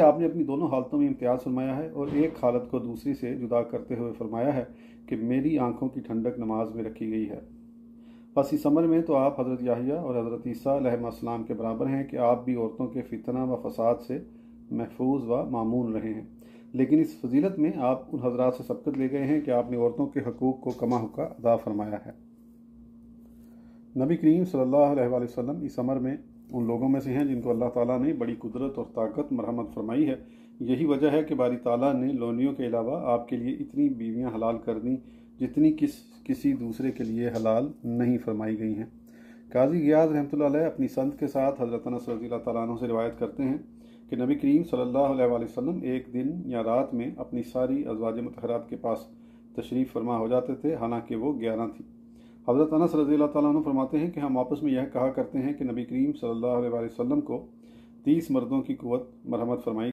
आपने अपनी दोनों हालतों में इम्तियाज़ फरमाया है और एक हालत को दूसरी से जुदा करते हुए फरमाया है कि मेरी आंखों की ठंडक नमाज में रखी गई है। बस इस अमर में तो आप हज़रत याहिया और हज़रत ईसा अलैहिस्सलाम के बराबर हैं कि आप भी औरतों के फितना व फसाद से महफूज व मामून रहे हैं, लेकिन इस फजीलत में आप उन हजरात से सबकत ले गए हैं कि आपने औरतों के हकूक़ को कमा हुक्का अदा फरमाया है। नबी करीम सल्लल्लाहु अलैहि वसल्लम इस अमर में उन लोगों में से हैं जिनको अल्लाह ताला ने बड़ी कुदरत और ताकत मरहमत फरमाई है। यही वजह है कि बारी ताला ने लोनियों के अलावा आपके लिए इतनी बीवियां हलाल कर दी जितनी किसी दूसरे के लिए हलाल नहीं फरमाई गई हैं। काजी गियाज़ रहमतुल्लाह अलैह अपनी संत के साथ हज़रत अनस रज़ियल्लाहु तआला अन्हु से रिवायत करते हैं कि नबी करीम सल्लल्लाहु अलैहि वसल्लम एक दिन या रात में अपनी सारी अज़वाज मुतहरात के पास तशरीफ़ फरमा हो जाते थे, हालांकि वो 11 थी। हज़रत अनस रज़ियल्लाहु तआला अन्हु फरमाते हैं कि हम आपस में यह कहा करते हैं कि नबी करीम सल्लल्लाहु अलैहि वसल्लम को 30 मर्दों की कुव्वत मरहमत फरमाई